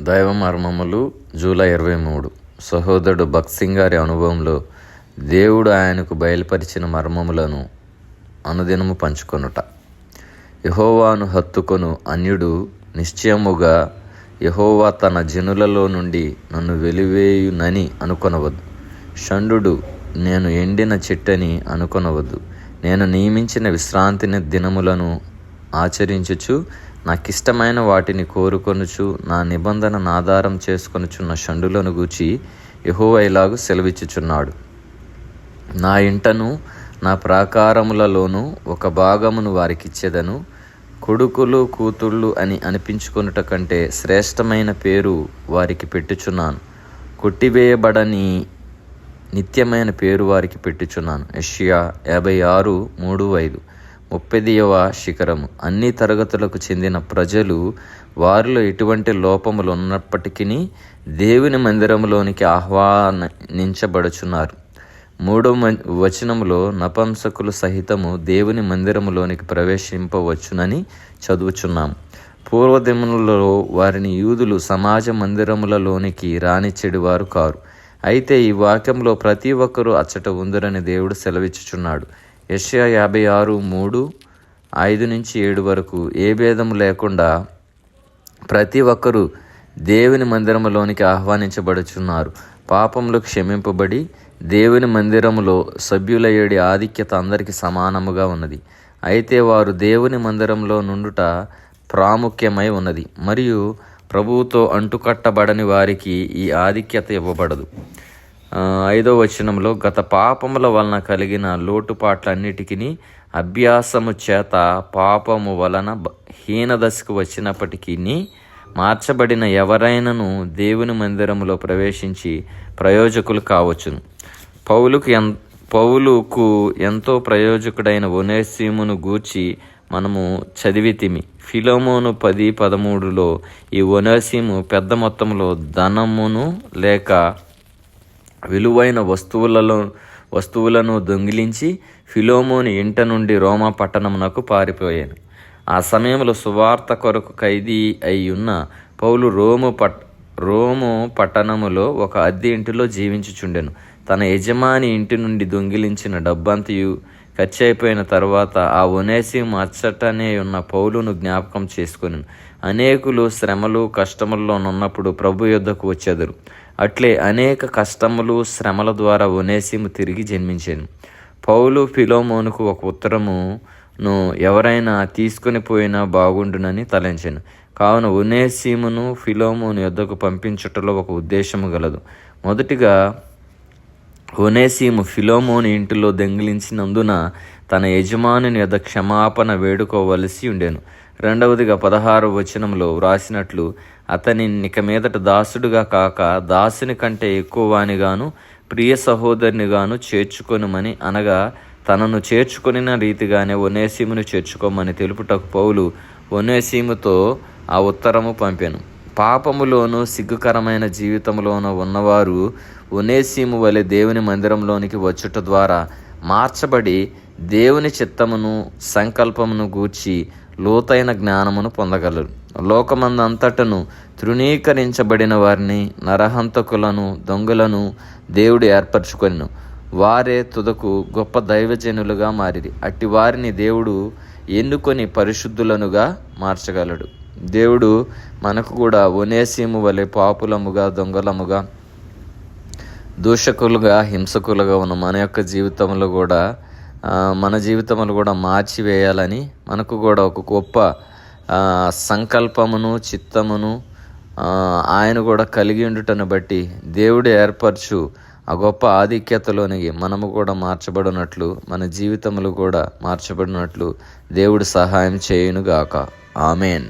దైవ మర్మములు జూలై 23. సహోదరుడు భక్త్ సింగ్ గారి అనుభవంలో దేవుడు ఆయనకు బయలుపరిచిన మర్మములను అనుదినము పంచుకొనుట. యెహోవాను హత్తుకొను అన్యుడు నిశ్చయముగా యెహోవా తన జనులలో నుండి నన్ను వెలివేయునని అనుకొనవద్దు. షండు నేను ఎండిన చెట్టని అనుకొనవద్దు. నేను నియమించిన విశ్రాంతి దినములను ఆచరించుచు నాకిష్టమైన వాటిని కోరుకొనుచు నా నిబంధనను ఆధారం చేసుకొనుచున్న షండులను గూర్చి యెహోవా ఇలాగు సెలవిచ్చుచున్నాడు. నా ఇంటను నా ప్రాకారములలోనూ ఒక భాగమును వారికిచ్చెదను. కొడుకులు కూతుళ్ళు అని అనిపించుకొనుట కంటే శ్రేష్టమైన పేరు వారికి పెట్టుచున్నాను. కొట్టివేయబడని నిత్యమైన పేరు వారికి పెట్టుచున్నాను. యెషయా 56:3-5. 30వ శిఖరము. అన్ని తరగతులకు చెందిన ప్రజలు వారిలో ఎటువంటి లోపములు ఉన్నప్పటికీ దేవుని మందిరములోనికి ఆహ్వానించబడుచున్నారు. 3వ వచనములో నపుంసకులు సహితము దేవుని మందిరములోనికి ప్రవేశింపవచ్చునని చదువుచున్నాము. పూర్వదినములలో వారిని యూదులు సమాజ మందిరములలోనికి రానిచ్చెడివారు కారు. అయితే ఈ వాక్యంలో ప్రతి ఒక్కరూ అచ్చట ఉందరని దేవుడు సెలవిచ్చుచున్నాడు. యెషయా 56:5-7 వరకు ఏ భేదము లేకుండా ప్రతి ఒక్కరూ దేవుని మందిరములోనికి ఆహ్వానించబడుచున్నారు. పాపములు క్షమింపబడి దేవుని మందిరములో సభ్యులయ్యేడి ఆధిక్యత అందరికీ సమానముగా ఉన్నది. అయితే వారు దేవుని మందిరంలో నుండుట ప్రాముఖ్యమై ఉన్నది, మరియు ప్రభువుతో అంటుకట్టబడని వారికి ఈ ఆధిక్యత ఇవ్వబడదు. 5వ వచనంలో గత పాపముల వలన కలిగిన లోటుపాట్లన్నిటికీ అభ్యాసము చేత పాపము వలన హీనదశకు వచ్చినప్పటికీ మార్చబడిన ఎవరైనాను దేవుని మందిరములో ప్రవేశించి ప్రయోజకులు కావచ్చును. పౌలుకు ఎంతో ప్రయోజకుడైన ఒనేసిమును గూర్చి మనము చదివితిమి. ఫిలెమోను 10:13లో ఈ ఒనేసిము పెద్ద మొత్తంలో ధనమును లేక విలువైన వస్తువులను దొంగిలించి ఫిలెమోను ఇంట నుండి రోమా పట్టణమునకు పారిపోయాను. ఆ సమయంలో సువార్త కొరకు ఖైదీ అయి ఉన్న పౌలు రోము పట్టణములో ఒక అద్దె ఇంటిలో జీవించుచుండెను. తన యజమాని ఇంటి నుండి దొంగిలించిన డబ్బంతయు ఖర్చు అయిపోయిన తర్వాత ఆ ఒనేసిము అచ్చటనే ఉన్న పౌలును జ్ఞాపకం చేసుకొనెను. అనేకులు శ్రమలు కష్టముల్లోనున్నప్పుడు ప్రభు యొద్దకు వచ్చెదరు. అట్లే అనేక కష్టములు శ్రమల ద్వారా ఒనేసిము తిరిగి జన్మించాను. పౌలు ఫిలెమోనుకు ఒక ఉత్తరమును ఎవరైనా తీసుకుని పోయినా బాగుండునని తలంచాను. కావున ఒనేసిమును ఫిలెమోను యొద్దకు పంపించుటలో ఒక ఉద్దేశము గలదు. మొదటిగా ఒనేసిము ఫిలెమోను ఇంటిలో దొంగిలించినందున తన యజమానుని యొద్ద క్షమాపణ వేడుకోవలసి ఉండెను. రెండవదిగా 16వ వచనంలో వ్రాసినట్లు అతని ఇక మీదట దాసుడుగా కాక దాసుని కంటే ఎక్కువ వానిగాను ప్రియ సహోదరునిగాను చేర్చుకొనుమని, అనగా తనను చేర్చుకొనిన రీతిగానే ఒనేసిమును చేర్చుకోమని తెలుపుటకు పౌలు ఒనేసిముతో ఆ ఉత్తరము పంపాను. పాపములోను సిగ్గుకరమైన జీవితంలోనూ ఉన్నవారు ఒనేసిము వలె దేవుని మందిరంలోనికి వచ్చుట ద్వారా మార్చబడి దేవుని చిత్తమును సంకల్పమును గూర్చి లోతైన జ్ఞానమును పొందగలరు. లోకమందంతటను తృణీకరించబడిన వారిని, నరహంతకులను, దొంగలను దేవుడు ఏర్పరచుకొనెను. వారే తుదకు గొప్ప దైవజనులుగా మారిరి. అట్టి వారిని దేవుడు ఎన్నుకొని పరిశుద్ధులనుగా మార్చగలడు. దేవుడు మనకు కూడా ఒనేసిము వలె పాపులముగా, దొంగలముగా, దూషకులుగా, హింసకులుగా ఉన్న మన యొక్క జీవితంలో కూడా మన జీవితంలో కూడా మార్చివేయాలని మనకు కూడా ఒక గొప్ప సంకల్పమును చిత్తమును ఆయన కూడా కలిగి ఉండుటను బట్టి దేవుడు ఏర్పరచు ఆ గొప్ప ఆధిక్యతలోనికి మనము కూడా మార్చబడినట్లు, మన జీవితములు కూడా మార్చబడినట్లు దేవుడు సహాయం చేయునుగాక. ఆమెన్.